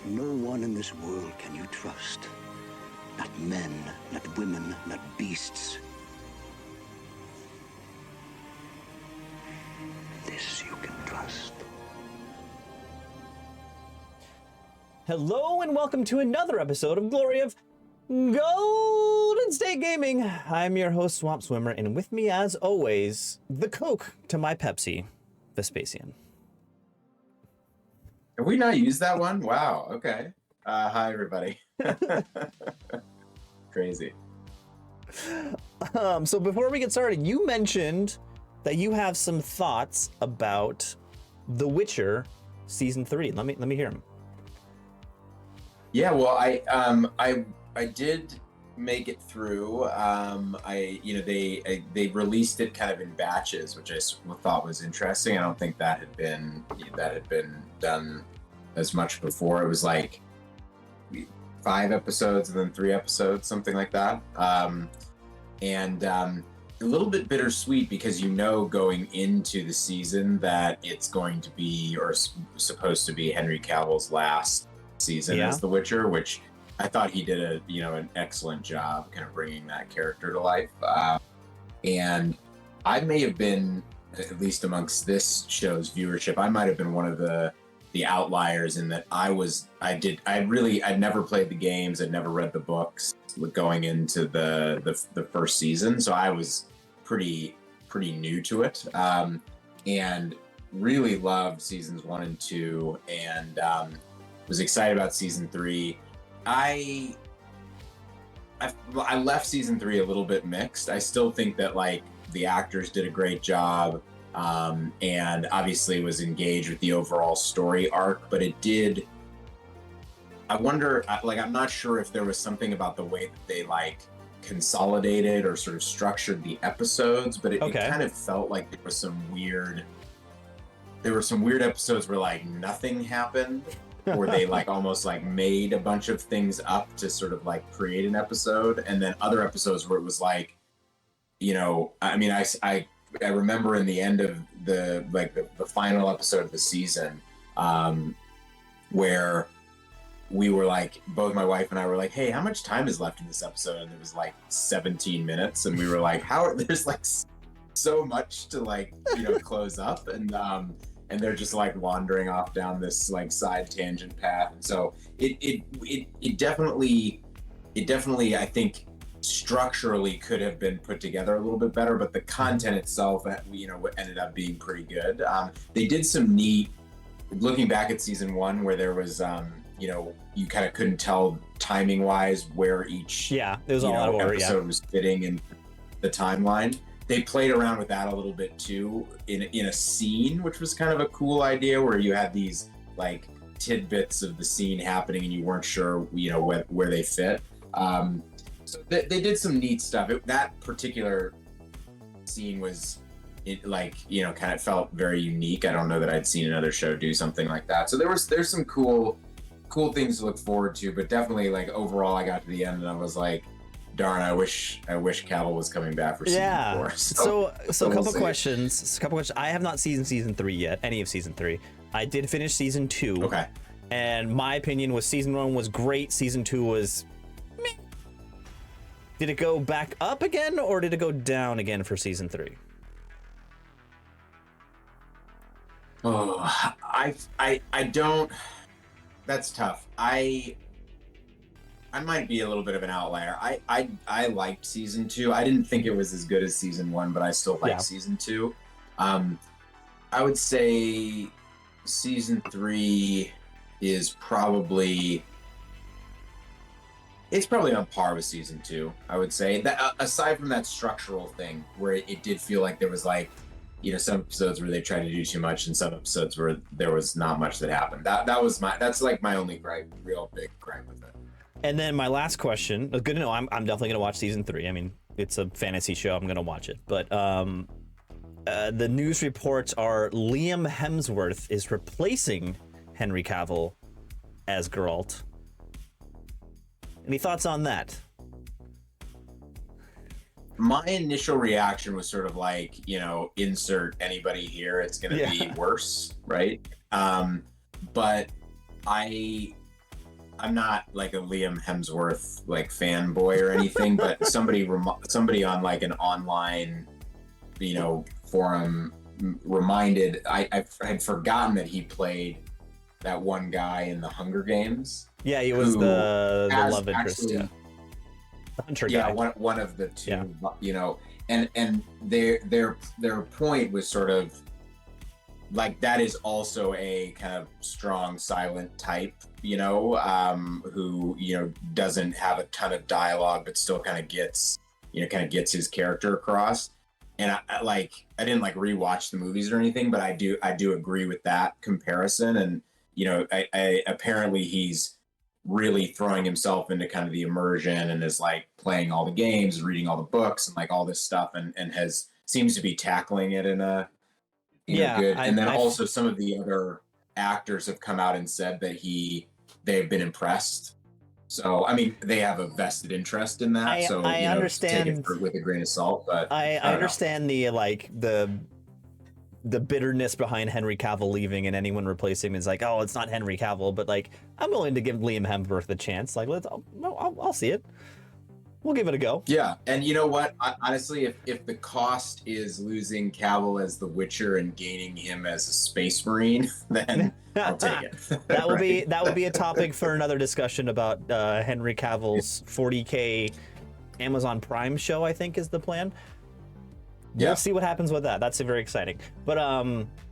No one in this world can you trust. Not men, not women, not beasts. This you can trust. Hello and welcome to another episode of Glory of Golden State Gaming. I'm your host, Swamp Swimmer, and with me, as always, the Coke to my Pepsi, Vespacian. Have we not used that one? Wow, okay. Hi, everybody. Crazy. So before we get started, you mentioned that you have some thoughts about The Witcher Season 3. Let me hear them. Yeah, well, I did make it through. They released it kind of in batches, which I thought was interesting. I don't think that had been done as much before. It was like 5 episodes and then 3 episodes, something like that. And a little bit bittersweet because going into the season that it's going to be, or supposed to be, Henry Cavill's last season as The Witcher, which I thought he did an excellent job kind of bringing that character to life. And I may have been, at least amongst this show's viewership, I might have been one of the outliers in that I'd never played the games, I'd never read the books going into the first season, so I was pretty new to it, and really loved seasons 1 and 2, and was excited about season 3. I left season 3 a little bit mixed. I still think that the actors did a great job, and obviously was engaged with the overall story arc, but it did. I wonder, I'm not sure if there was something about the way that they consolidated or sort of structured the episodes, but it kind of felt like there were some weird episodes where nothing happened, or they almost made a bunch of things up to sort of create an episode, and then other episodes where it was I remember in the end of the final episode of the season, where we were both my wife and I were hey, how much time is left in this episode? And it was 17 minutes, and we were there's so much to close up, and they're just wandering off down this side tangent path. And so it definitely I think structurally could have been put together a little bit better, but the content itself ended up being pretty good. They did some neat, looking back at season 1, where there was you kind of couldn't tell timing wise where each it was all out of order, episode was fitting in the timeline. They played around with that a little bit too in a scene, which was kind of a cool idea, where you had these tidbits of the scene happening and you weren't sure where they fit. So they did some neat stuff. That particular scene was kind of felt very unique. I don't know that I'd seen another show do something like that. So there's some cool things to look forward to, but definitely overall I got to the end and I was darn, I wish Cavill was coming back for season 4. So a we'll couple see. questions. I have not seen season 3 yet, any of season 3. I did finish season 2. Okay. And my opinion was season 1 was great, season 2 was meh. Did it go back up again, or did it go down again for season 3? Oh, I don't. That's tough. I might be a little bit of an outlier. I liked season 2. I didn't think it was as good as season 1, but I still liked season 2. I would say season 3 is probably on par with season 2. I would say that, aside from that structural thing where it did feel like there was some episodes where they tried to do too much, and some episodes where there was not much that happened. That's my only real big gripe with it. And then my last question, good to know, I'm definitely gonna watch season 3. I mean, it's a fantasy show, I'm gonna watch it. But the news reports are Liam Hemsworth is replacing Henry Cavill as Geralt. Any thoughts on that? My initial reaction was sort of like, you know, insert anybody here, it's going to be worse, right? But I I'm not like a Liam Hemsworth like fanboy or anything, but somebody on like an online, forum reminded I had forgotten that he played that one guy in the Hunger Games. Yeah, he was the love interest. Actually, yeah, the hunter yeah, guy. one of the two. Yeah. And their point was sort of like that is also a kind of strong silent type, who doesn't have a ton of dialogue but still kind of gets his character across. And I didn't like rewatch the movies or anything, but I do agree with that comparison. And I apparently he's really throwing himself into kind of the immersion and is like playing all the games, reading all the books, and like all this stuff, and seems to be tackling it in a good. And then also some of the other actors have come out and said that they've been impressed. So I mean, they have a vested interest in that. I understand. Take it with a grain of salt, but I understand the bitterness behind Henry Cavill leaving and anyone replacing him is like, oh, it's not Henry Cavill, but like I'm willing to give Liam Hemsworth a chance. Like I'll see it. We'll give it a go. Yeah, and you know what? Honestly, if the cost is losing Cavill as the Witcher and gaining him as a Space Marine, then I'll take it. That will be a topic for another discussion about Henry Cavill's 40K Amazon Prime show, I think is the plan. Yeah. We'll see what happens with that. That's very exciting. But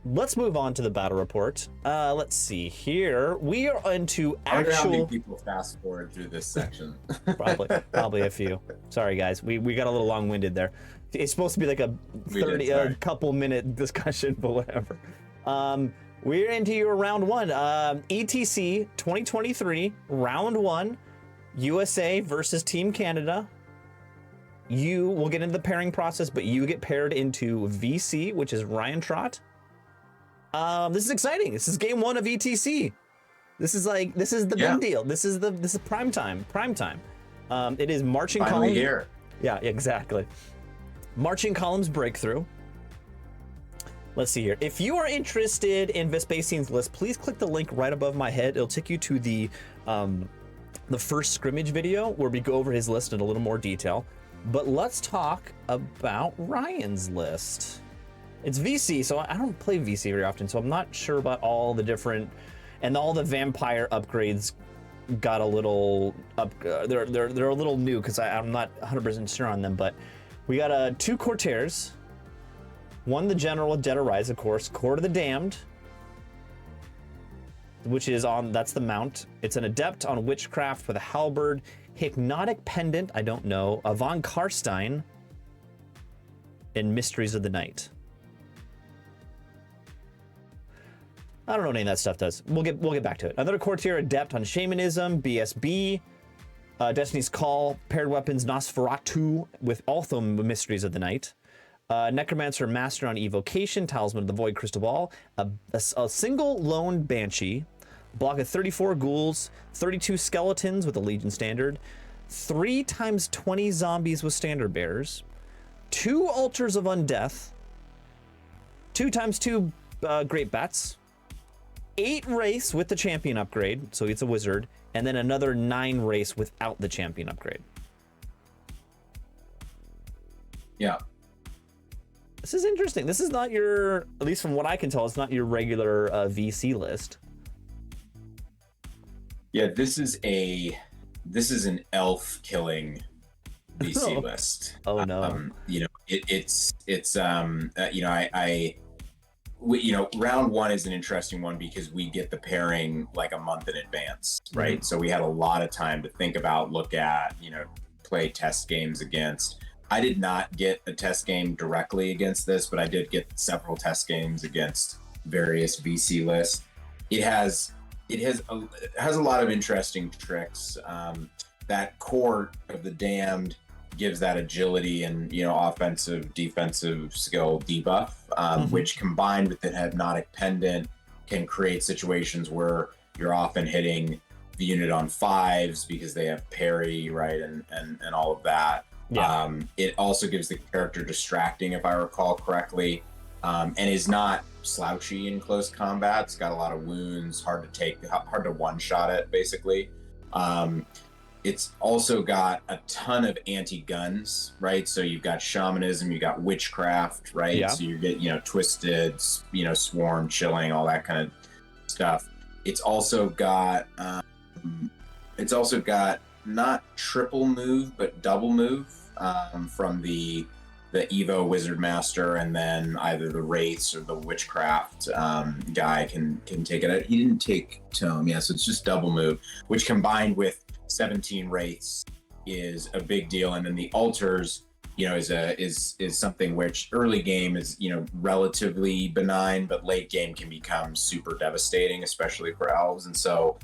let's move on to the battle report. Let's see here. We are into I wonder how many actual. people fast forward through this section. Probably a few. Sorry guys, we got a little long-winded there. It's supposed to be like a 30 couple minute discussion, but whatever. We're into your round one. ETC 2023 round one. USA versus Team Canada. You will get into the pairing process, but you get paired into VC, which is Ryan Trott. This is exciting. This is game one of ETC. This is the big deal. This is prime time. It is marching Finally columns. here. Yeah, exactly. Marching columns breakthrough. Let's see here. If you are interested in Vespasian's list, please click the link right above my head. It'll take you to the first scrimmage video where we go over his list in a little more detail. But let's talk about Ryan's list. It's VC, so I don't play VC very often, so I'm not sure about all the different, and all the vampire upgrades got a little they're a little new because I'm not 100% sure on them. But we got 2 courtiers, 1 the general, Dead Arise, of course, Court of the Damned, which is that's the mount. It's an adept on witchcraft with a halberd. Hypnotic Pendant, I don't know. Von Karstein, and Mysteries of the Night. I don't know what any of that stuff does. We'll get back to it. Another courtier adept on Shamanism, BSB, Destiny's Call, paired weapons Nosferatu with also Mysteries of the Night. Necromancer Master on Evocation, Talisman of the Void Crystal Ball, a single lone Banshee, block of 34 ghouls, 32 skeletons with a Legion standard, 3 times 20 zombies with standard bearers, 2 altars of undeath, 2 times 2 great bats, 8 race with the champion upgrade, so it's a wizard, and then another 9 race without the champion upgrade. Yeah. This is interesting. This is not your, at least from what I can tell, it's not your regular VC list. Yeah, this is an elf killing VC list. Oh no. Round one is an interesting one because we get the pairing like a month in advance, right? So we had a lot of time to think about, look at, play test games against. I did not get a test game directly against this, but I did get several test games against various VC lists. It has a lot of interesting tricks. That Court of the Damned gives that agility and offensive, defensive skill debuff, which combined with the Hypnotic Pendant can create situations where you're often hitting the unit on 5s because they have parry, right, and all of that. Yeah. It also gives the character distracting, if I recall correctly, and is not slouchy in close combat. It's got a lot of wounds, hard to one-shot it, basically. It's also got a ton of anti-guns, right? So you've got shamanism, you got witchcraft, right? Yeah. So you get, twisted, swarm, chilling, all that kind of stuff. It's also got not triple move, but double move from the Evo Wizard Master, and then either the Wraiths or the Witchcraft guy can take it. He didn't take Tome, so it's just double move, which combined with 17 Wraiths is a big deal. And then the Altars, is something which early game is relatively benign, but late game can become super devastating, especially for elves. And so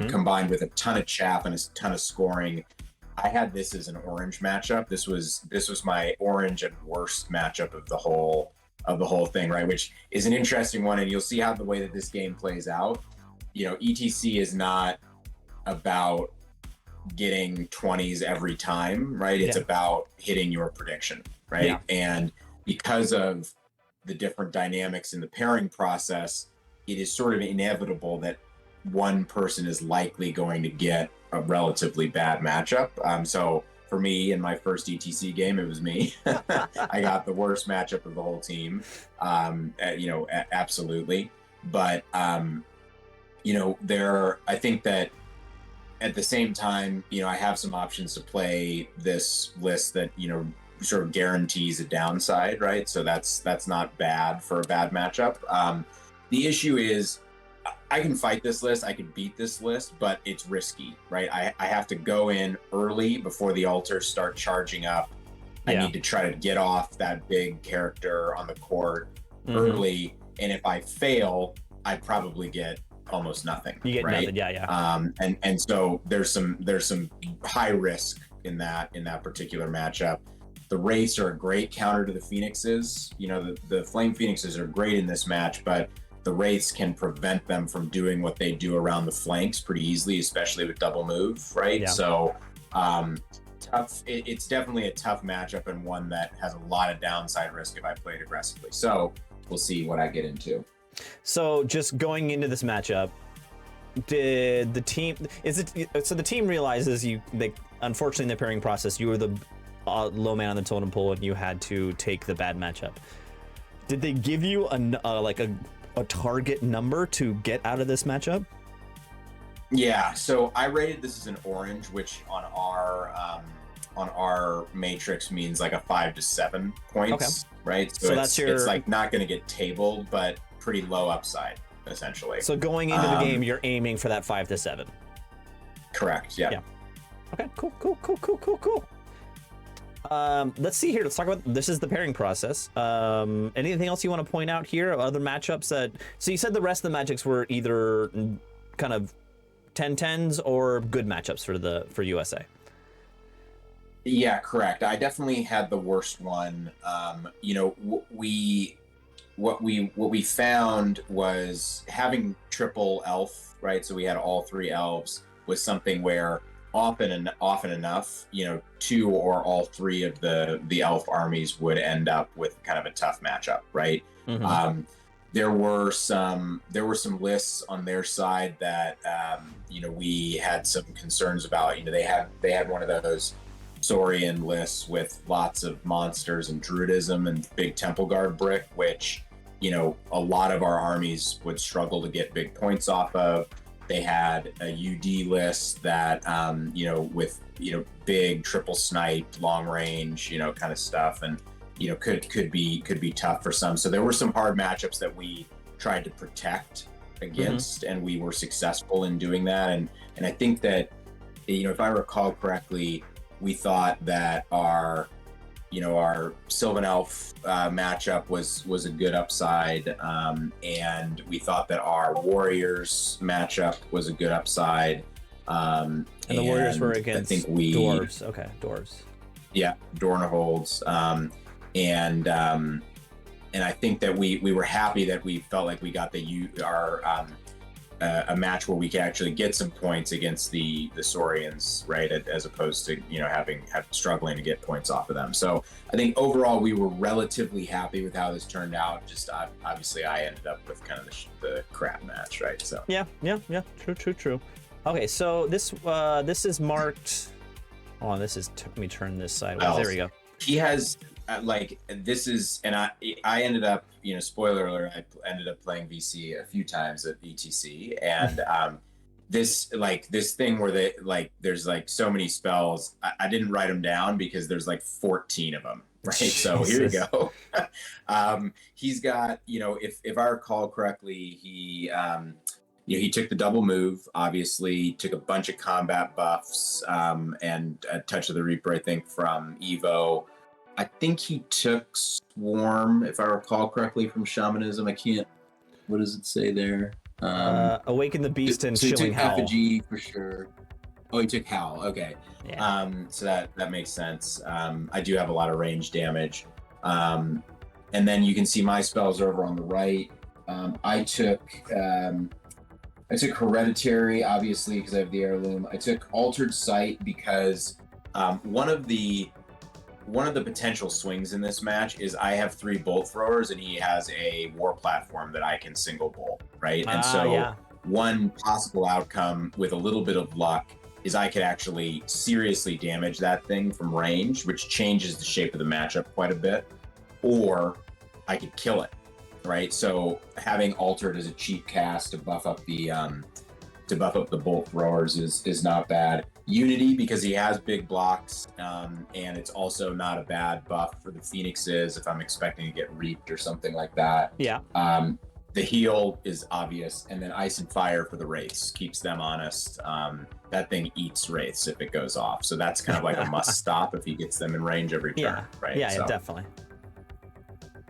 combined with a ton of chaff and a ton of scoring, I had this as an orange matchup. This was my orange and worst matchup of the whole thing, right? Which is an interesting one, and you'll see how the way that this game plays out. ETC is not about getting 20s every time, right? It's about hitting your prediction, right? Yeah. And because of the different dynamics in the pairing process, it is sort of inevitable that one person is likely going to get a relatively bad matchup. So for me, in my first ETC game, it was me. I got the worst matchup of the whole team, absolutely. But, I think that at the same time, I have some options to play this list that, sort of guarantees a downside, right? So that's not bad for a bad matchup. The issue is, I can fight this list, I can beat this list, but it's risky, right? I have to go in early before the altars start charging up. I need to try to get off that big character on the court early, and if I fail, I probably get almost nothing. You get right? nothing, and so there's some high risk in that particular matchup. The Wraiths are a great counter to the Phoenixes. The Flame Phoenixes are great in this match, but the Wraiths can prevent them from doing what they do around the flanks pretty easily, especially with double move, right? So tough. It's definitely a tough matchup, and one that has a lot of downside risk if I play it aggressively. So we'll see what I get into. So just going into this matchup, did the team, so the team realizes unfortunately in the pairing process, you were the low man on the totem pole and you had to take the bad matchup. Did they give you a target number to get out of this matchup? Yeah, so I rated this as an orange, which on our matrix means like a 5 to 7 points, right? So it's like not going to get tabled, but pretty low upside, essentially. So going into the game, you're aiming for that 5 to 7. Correct. Yeah. Okay. Cool. Let's see here. Let's talk about, this is the pairing process. Anything else you want to point out here? Other matchups so you said the rest of the matchups were either kind of 10-10s or good matchups for USA. Yeah, correct. I definitely had the worst one. What we found was having triple elf, right? So we had all 3 elves, was something where often enough, 2 or all 3 of the elf armies would end up with kind of a tough matchup, right? There were some lists on their side that we had some concerns about. They had one of those Saurian lists with lots of monsters and druidism and big temple guard brick, which a lot of our armies would struggle to get big points off of. They had a UD list that with big triple snipe, long range, kind of stuff, and could be tough for some. So there were some hard matchups that we tried to protect against, and we were successful in doing that. And I think that if I recall correctly, we thought that our Sylvan Elf matchup was a good upside, and we thought that our Warriors matchup was a good upside. And the Warriors were against dwarves. Okay, dwarves. Yeah, Dornaholds. And I think that we were happy that we felt like we got a match where we could actually get some points against the Saurians, right? As opposed to having struggling to get points off of them. So I think overall we were relatively happy with how this turned out. Just obviously I ended up with kind of the crap match, right? So yeah, true. Okay, so this is marked. Oh, this is. Let me turn this sideways. Elves. There we go. He has like this is, and I ended up, spoiler alert, I ended up playing VC a few times at ETC, and this thing where they there's so many spells. I didn't write them down because there's 14 of them. Right. Jesus. So here you go. He's got, if I recall correctly, he took the double move, obviously, took a bunch of combat buffs, and a touch of the Reaper, I think, from Evo. I think he took Swarm, if I recall correctly, from Shamanism. I can't. What does it say there? Awaken the Beast and so he Chilling took Howl. Effigy for sure. Oh, he took Howl. Okay. Yeah. So that makes sense. I do have a lot of range damage. And then you can see my spells over on the right. I took Hereditary, obviously, because I have the Heirloom. I took Altered Sight because one of the potential swings in this match is I have 3 bolt throwers and he has a war platform that I can single bolt, right? And so one possible outcome with a little bit of luck is I could actually seriously damage that thing from range, which changes the shape of the matchup quite a bit, or I could kill it, right? So having Altered as a cheap cast to buff up the bolt throwers is not bad. Unity, because he has big blocks, and it's also not a bad buff for the Phoenixes if I'm expecting to get reaped or something like that. Yeah. The heal is obvious, and then Ice and Fire for the Wraiths keeps them honest. That thing eats Wraiths if it goes off, so that's kind of like a must stop if he gets them in range every turn, right? Yeah, definitely.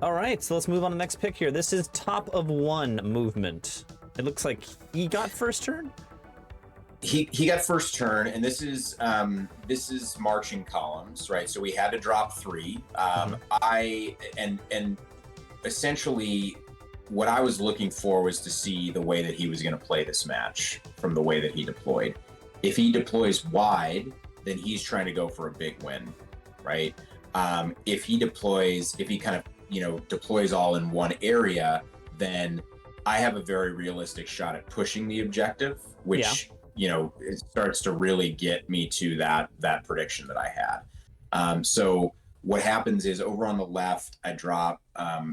All right, so let's move on to the next pick here. This is top of 1 movement. It looks like he got first turn. He got first turn, and this is marching columns, right? So we had to drop 3. I essentially what I was looking for was to see the way that he was going to play this match from the way that he deployed. If he deploys wide, then he's trying to go for a big win, right? If he kind of deploys all in one area, then I have a very realistic shot at pushing the objective, which it starts to really get me to that prediction that I had. So what happens is over on the left, I drop.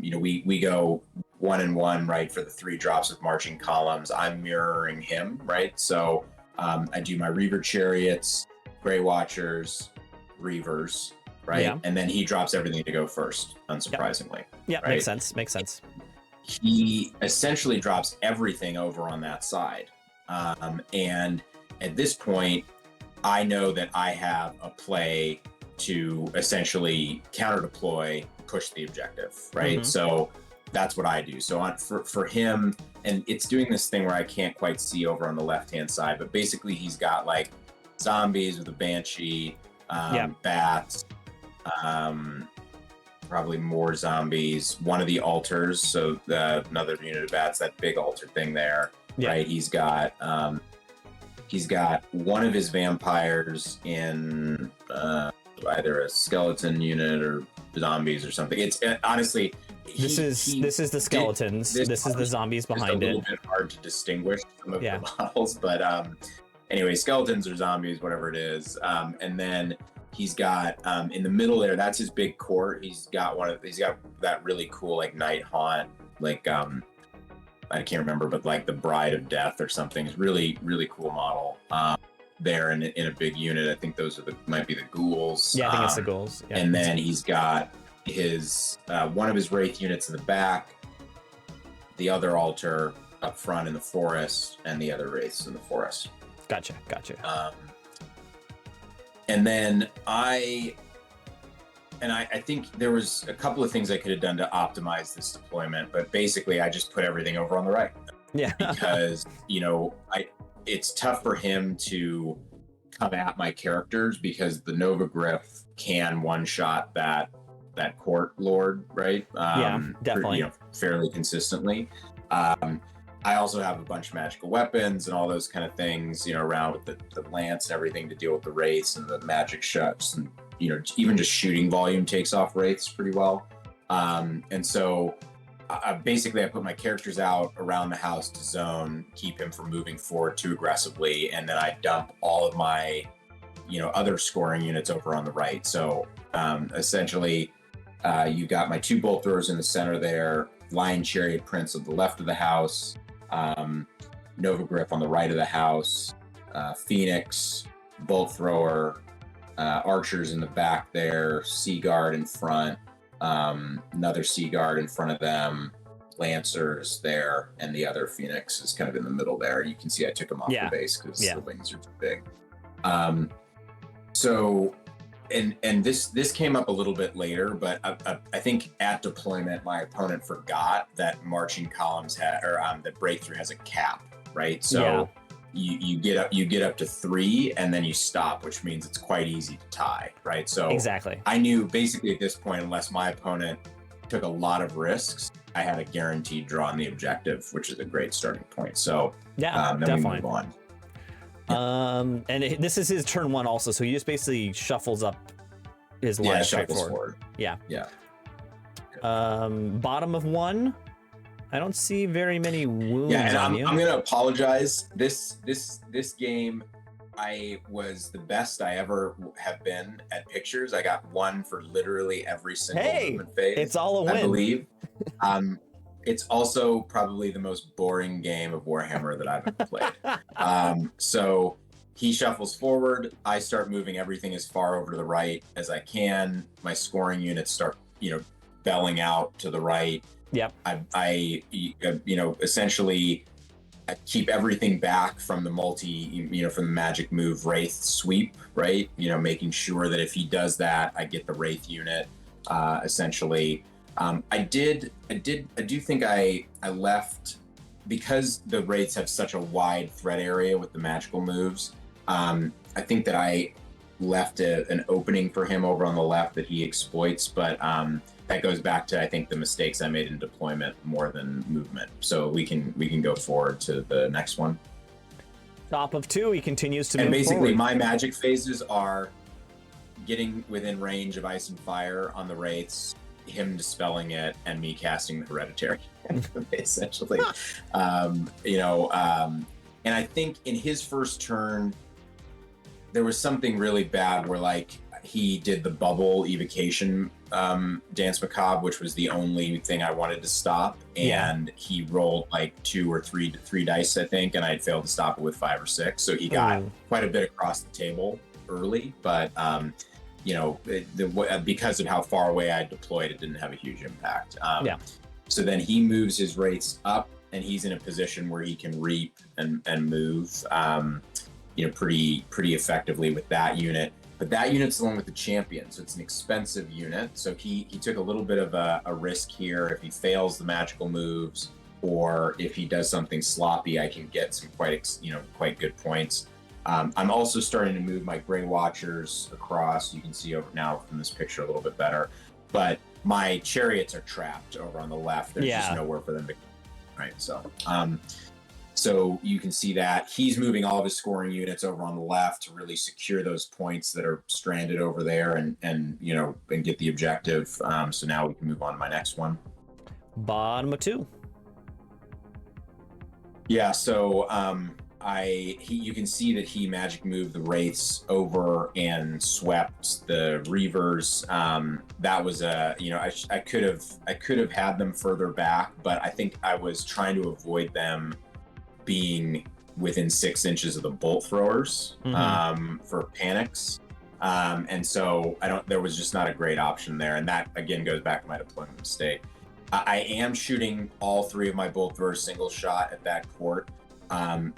We go 1 and 1, right, for the 3 drops with marching columns. I'm mirroring him, right? So I do my Reaver Chariots, Grey Watchers, Reavers, right? Yeah. And then he drops everything to go first, unsurprisingly. Yeah, right? Makes sense. He essentially drops everything over on that side. And at this point, I know that I have a play to essentially counter deploy, push the objective, right? So that's what I do. So for him, and it's doing this thing where I can't quite see over on the left-hand side, but basically he's got zombies with a Banshee, bats, probably more zombies, one of the altars, so another unit of bats, that big altar thing there, right? He's got one of his vampires in either a skeleton unit or zombies or something. It's honestly, this is the skeletons. This is the zombies behind it. It's a little bit hard to distinguish some of the models, but anyway, skeletons or zombies, whatever it is. And then he's got in the middle there, that's his big court. He's got that really cool Night Haunt, I can't remember, but the Bride of Death or something. It's really, really cool model there in a big unit. I think those might be the ghouls. Yeah, I think it's the ghouls. Yeah. And then he's got his one of his Wraith units in the back, the other altar up front in the forest, and the other Wraiths in the forest. Gotcha. And then I think there was a couple of things I could have done to optimize this deployment, but basically I just put everything over on the right. Yeah. Because, it's tough for him to come at my characters because the Nova Gryph can one-shot that court lord, right? Definitely. Fairly consistently. I also have a bunch of magical weapons and all those kind of things, around with the lance and everything to deal with the wraiths and the magic shuts, and even just shooting volume takes off wraiths pretty well. And so basically I put my characters out around the house to zone, keep him from moving forward too aggressively, and then I dump all of my, other scoring units over on the right. So essentially, you got my 2 bolt throwers in the center there, Lion Chariot Prince on the left of the house, Nova Griff on the right of the house, Phoenix, bolt thrower, archers in the back there, Sea Guard in front, another Sea Guard in front of them, Lancers there, and the other Phoenix is kind of in the middle there. You can see I took them off the base because the wings are too big. So, and this came up a little bit later, but I think at deployment my opponent forgot that marching columns that breakthrough has a cap, right? So you get up to 3 and then you stop, which means it's quite easy to tie, right? So exactly. I knew basically at this point, unless my opponent took a lot of risks, I had a guaranteed draw on the objective, which is a great starting point. So then definitely. we move on. And this is his turn 1 also, so he just basically shuffles up his line straight forward. Yeah. Bottom of 1. I don't see very many wounds. Yeah, and on I'm gonna apologize. This game, I was the best I ever have been at pictures. I got 1 for literally every single movement phase. It's all a win. I believe. It's also probably the most boring game of Warhammer that I've ever played. So he shuffles forward. I start moving everything as far over to the right as I can. My scoring units start, belling out to the right. Yep. I essentially I keep everything back from the from the magic move Wraith sweep, right? Making sure that if he does that, I get the Wraith unit, essentially. I do think I left, because the Wraiths have such a wide threat area with the magical moves. I think that I left an opening for him over on the left that he exploits, but that goes back to, I think, the mistakes I made in deployment more than movement. So we can go forward to the next one. Top of 2, he continues to move forward. And basically, forward. my magic phases are getting within range of ice and fire on the Wraiths, him dispelling it, and me casting the Hereditary, essentially. And I think in his first turn, there was something really bad where, he did the bubble evocation Dance Macabre, which was the only thing I wanted to stop, and he rolled 2 or 3 dice, I think, and I had failed to stop it with 5 or 6. So he got quite a bit across the table early, but because of how far away I deployed, it didn't have a huge impact. So then he moves his Wraiths up, and he's in a position where he can reap and move, pretty effectively with that unit. But that unit's the one with the champion, so it's an expensive unit. So he took a little bit of a risk here. If he fails the magical moves, or if he does something sloppy, I can get some quite good points. I'm also starting to move my Grey Watchers across. You can see over now from this picture a little bit better. But my chariots are trapped over on the left. There's just nowhere for them to go. Right. So you can see that he's moving all of his scoring units over on the left to really secure those points that are stranded over there and get the objective. So now we can move on to my next one. Bottom of 2. Yeah. So you can see that he magic moved the Wraiths over and swept the Reavers. That was I could have had them further back, but I think I was trying to avoid them being within 6 inches of the bolt throwers for panics. And so there was just not a great option there. And that again goes back to my deployment mistake. I am shooting all 3 of my bolt throwers single shot at that court. I'll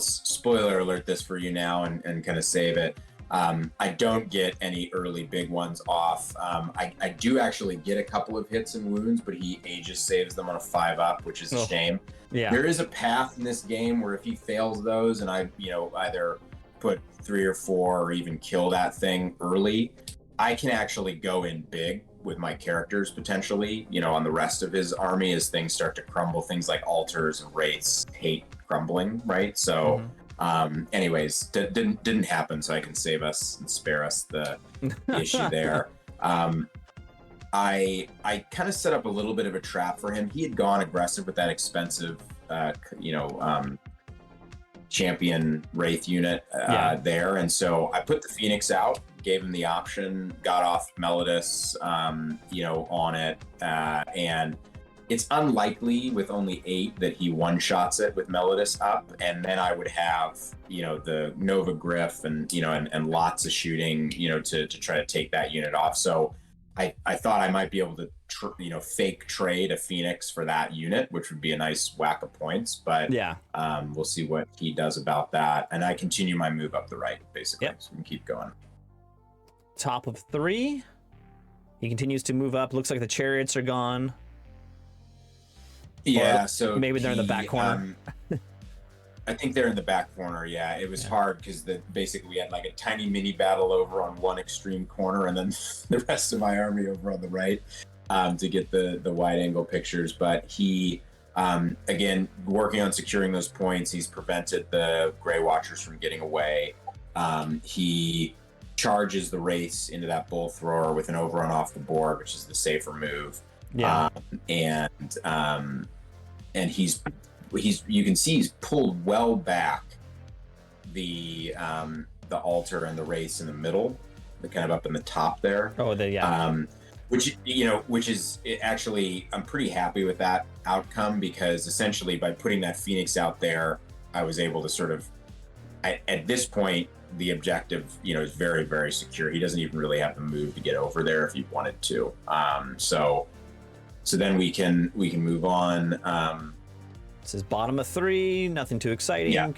spoiler alert this for you now and kind of save it. I don't get any early big ones off. I do actually get a couple of hits and wounds, but he Aegis saves them on a 5-up, which is a shame. Yeah. There is a path in this game where if he fails those and I, either put 3 or 4 or even kill that thing early, I can actually go in big with my characters potentially, on the rest of his army as things start to crumble. Things like altars and wraiths hate crumbling, right? So anyways, didn't happen, so I can save us and spare us the issue there. I kind of set up a little bit of a trap for him. He had gone aggressive with that expensive, champion Wraith unit there, and so I put the Phoenix out, gave him the option, got off Melodus, on it, and it's unlikely with only 8 that he one-shots it with Melodus up, and then I would have, the Nova Griff and, and lots of shooting, to try to take that unit off. So I thought I might be able to, fake trade a Phoenix for that unit, which would be a nice whack of points. But we'll see what he does about that. And I continue my move up the right, basically. So we can keep going. Top of 3. He continues to move up. Looks like the chariots are gone. Yeah, or so maybe they're in the back corner. I think they're in the back corner. Yeah, it was hard because basically we had like a tiny mini battle over on one extreme corner, and then the rest of my army over on the right to get the wide angle pictures. But he, again, working on securing those points, he's prevented the Grey Watchers from getting away. He charges the Wraiths into that bull thrower with an overrun off the board, which is the safer move. Yeah, and he's you can see he's pulled well back the altar and the Wraiths in the middle, the kind of up in the top there. Which is actually, I'm pretty happy with that outcome, because essentially by putting that Phoenix out there, I was able to sort of, at this point, the objective, is very, very secure. He doesn't even really have to move to get over there if he wanted to. So then we can move on. This is bottom of 3, nothing too exciting. Yeah.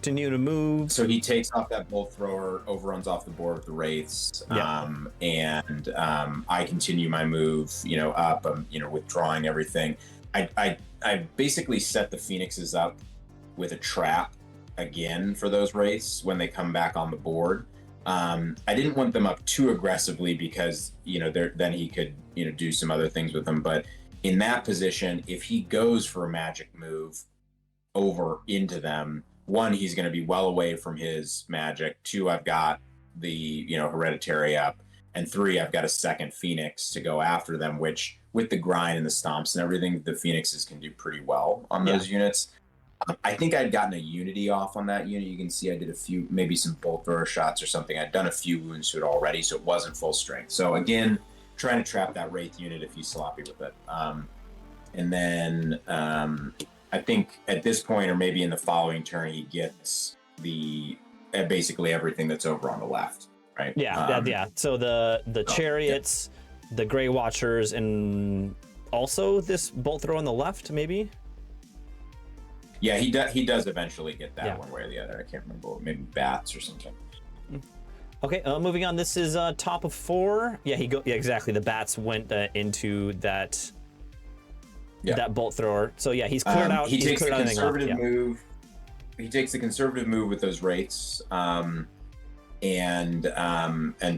Continue to move. So he takes off that bolt thrower, overruns off the board with the Wraiths, and I continue my move, up. I'm, withdrawing everything. I basically set the Phoenixes up with a trap again for those Wraiths when they come back on the board. I didn't want them up too aggressively because then he could do some other things with them, but in that position, if he goes for a magic move over into them, 1, he's going to be well away from his magic. 2, I've got the hereditary up, and 3, I've got a second Phoenix to go after them, which with the grind and the stomps and everything, the Phoenixes can do pretty well on those units. I think I'd gotten a unity off on that unit. You can see I did a few, maybe some bolt thrower shots or something. I'd done a few wounds to it already, so it wasn't full strength. So again, trying to trap that Wraith unit if he's sloppy with it. And then I think at this point, or maybe in the following turn, he gets basically everything that's over on the left, right? Yeah. So the chariots, the Grey Watchers, and also this bolt throw on the left, maybe? Yeah, he does eventually get that one way or the other. I can't remember, maybe bats or something. Okay, moving on. This is top of 4. Yeah, exactly. The bats went into that bolt thrower. So yeah, he's cleared out. He takes the conservative move. He takes the conservative move with those Wraiths, and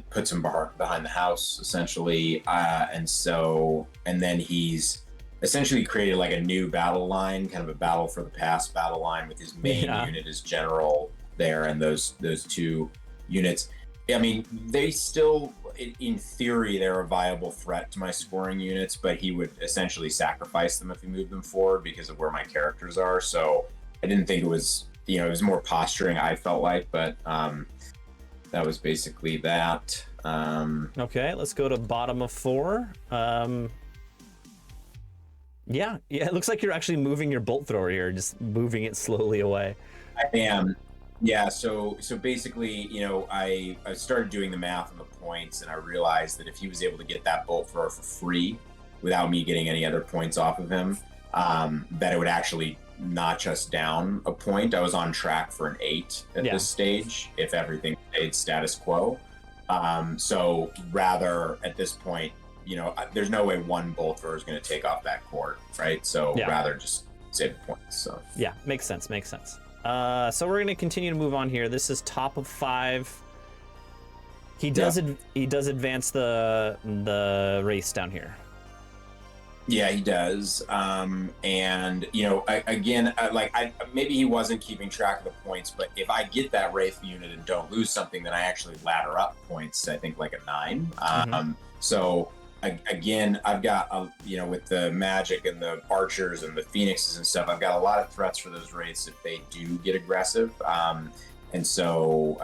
puts them behind the house essentially. And then he's essentially created like a new battle line, kind of a battle for the past battle line with his main unit as general there, and those 2 units. I mean, they still, in theory, they're a viable threat to my scoring units, but he would essentially sacrifice them if he moved them forward because of where my characters are. So I didn't think it was, it was more posturing, I felt like, but that was basically that. Okay, let's go to bottom of 4. Yeah, it looks like you're actually moving your bolt thrower here, just moving it slowly away. I am. Yeah, so basically, I started doing the math on the points, and I realized that if he was able to get that bolt thrower for free without me getting any other points off of him, that it would actually notch us down a point. I was on track for an 8 at this stage if everything stayed status quo. So rather at this point, there's no way one bolt thrower is going to take off that court, right? So rather just save the points. So yeah, makes sense. So we're going to continue to move on here. This is top of 5. He does advance the race down here. Yeah, he does. And maybe he wasn't keeping track of the points, but if I get that Wraith unit and don't lose something, then I actually ladder up points. I think like a 9. So again, I've got with the magic and the archers and the phoenixes and stuff, I've got a lot of threats for those wraiths if they do get aggressive. And so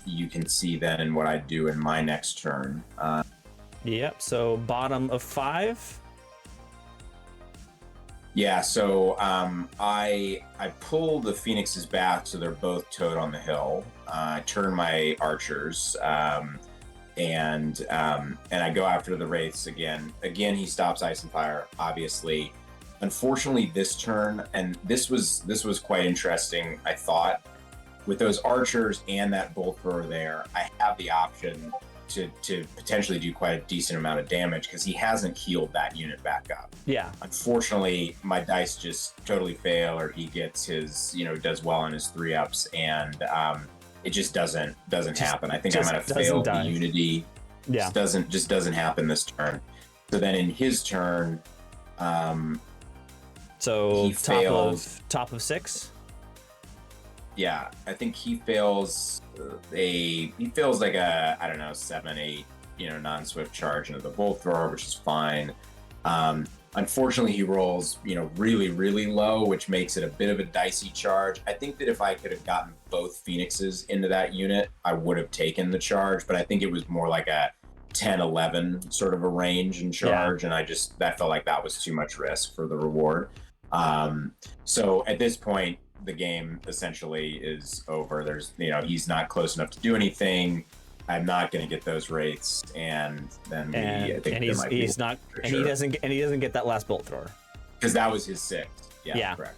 you can see then in what I do in my next turn. Yep. So bottom of 5. Yeah. So I pull the phoenixes back so they're both towed on the hill. I turn my archers. And I go after the wraiths again. Again, he stops ice and fire, obviously. Unfortunately, this turn, and this was quite interesting, I thought. With those archers and that bolt thrower there, I have the option to potentially do quite a decent amount of damage because he hasn't healed that unit back up. Yeah. Unfortunately, my dice just totally fail, or he gets his, does well on his 3-ups, and it just doesn't happen. I think I might have failed the unity. Yeah. Just doesn't happen this turn. So then in his turn, so he fails. Top of 6. Yeah, I think he fails like a, I don't know, 7, 8, non-swift charge into the bolt thrower, which is fine. Unfortunately, he rolls, really, really low, which makes it a bit of a dicey charge. I think that if I could have gotten both phoenixes into that unit, I would have taken the charge, but I think it was more like a 10, 11 sort of a range and charge, and that felt like that was too much risk for the reward. So at this point, the game essentially is over. There's, he's not close enough to do anything. I'm not going to get those rates, and then he doesn't get that last bolt thrower because that was his 6th. Yeah, correct.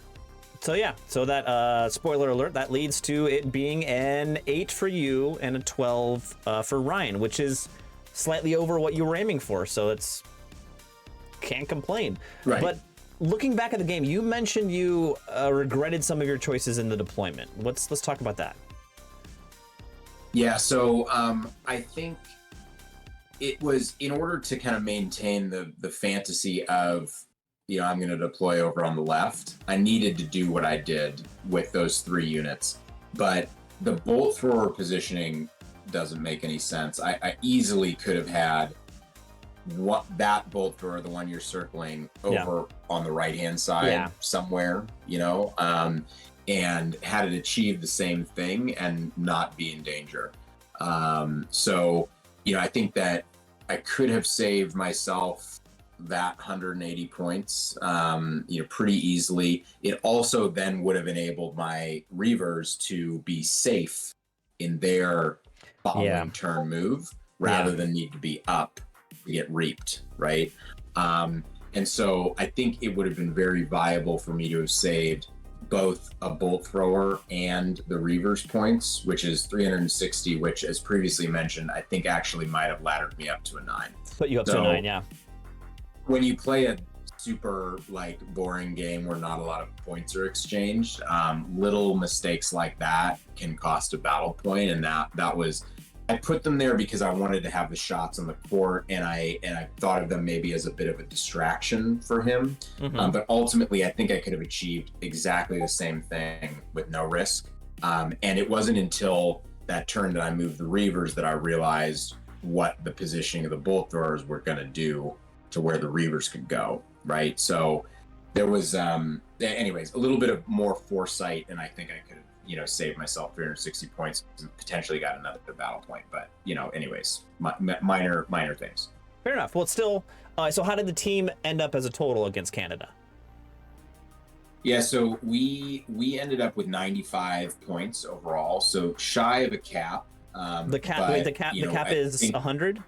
So that spoiler alert, that leads to it being an 8 for you and a 12 for Ryan, which is slightly over what you were aiming for. So it's can't complain. Right. But looking back at the game, you mentioned you regretted some of your choices in the deployment. Let's talk about that. Yeah, so I think it was in order to kind of maintain the fantasy of, I'm going to deploy over on the left, I needed to do what I did with those 3 units. But the bolt thrower positioning doesn't make any sense. I easily could have had that bolt thrower, the one you're circling, over on the right-hand side somewhere, and had it achieve the same thing and not be in danger. So, I think that I could have saved myself that 180 points, pretty easily. It also then would have enabled my Reavers to be safe in their following turn move rather than need to be up to get reaped, right? And so I think it would have been very viable for me to have saved both a bolt thrower and the Reaver's points, which is 360, which, as previously mentioned, I think actually might have laddered me up to a 9. Put you up to a 9, yeah. When you play a super boring game where not a lot of points are exchanged, little mistakes like that can cost a battle point, and that was. I put them there because I wanted to have the shots on the court, and I thought of them maybe as a bit of a distraction for him. Mm-hmm. But ultimately, I think I could have achieved exactly the same thing with no risk. And it wasn't until that turn that I moved the Reavers that I realized what the positioning of the bolt throwers were going to do to where the Reavers could go, right? So there was, anyways, a little bit of more foresight, and I think I could have saved myself 360 points and potentially got another battle point. But, anyways, minor things. Fair enough. Well, it's still, so how did the team end up as a total against Canada? Yeah, so we ended up with 95 points overall, so shy of a cap. The cap is 100?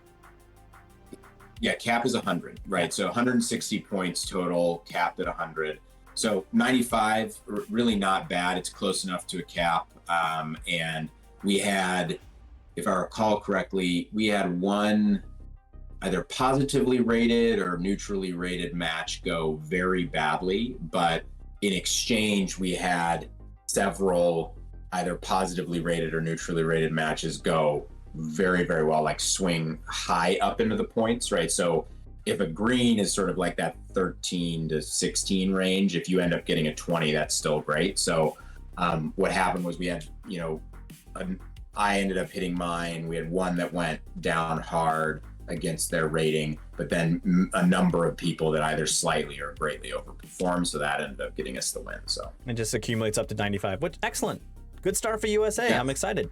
Yeah, cap is 100, right? Yeah. So 160 points total, capped at 100. So 95, really not bad. It's close enough to a cap. And we had, if I recall correctly, we had one either positively rated or neutrally rated match go very badly. But in exchange, we had several either positively rated or neutrally rated matches go very, very well, like swing high up into the points, right? So if a green is sort of like that 13 to 16 range, if you end up getting a 20, that's still great. So what happened was we had, I ended up hitting mine. We had one that went down hard. against their rating, but then a number of people that either slightly or greatly overperformed, so that ended up getting us the win. So it just accumulates up to 95, which excellent. Good start for USA. Yeah. I'm excited.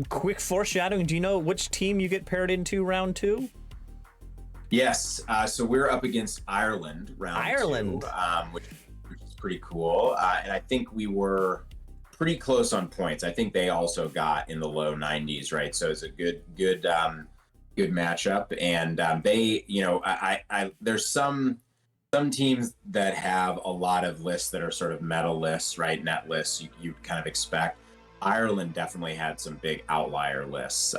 Quick foreshadowing. Do you know which team you get paired into round 2? Yes. So we're up against Ireland round 2, which is pretty cool. And I think we were pretty close on points. I think they also got in the low 90s, right? So it's a good matchup. And they, you know, I there's some teams that have a lot of lists that are sort of meta lists, right? Net lists you kind of expect. Ireland definitely had some big outlier lists,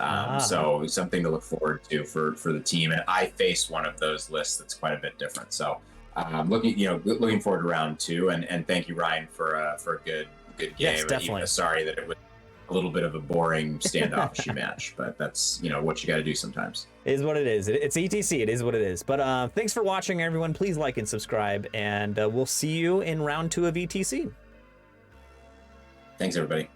so something to look forward to for the team. And I faced one of those lists that's quite a bit different. So looking forward to round 2. And thank you, Ryan, for a good game. Yes, definitely. Sorry that it was a little bit of a boring standoffish match, but that's what you got to do sometimes. It is what it is. It's ETC. It is what it is. But thanks for watching, everyone. Please like and subscribe, and we'll see you in round 2 of ETC. Thanks, everybody.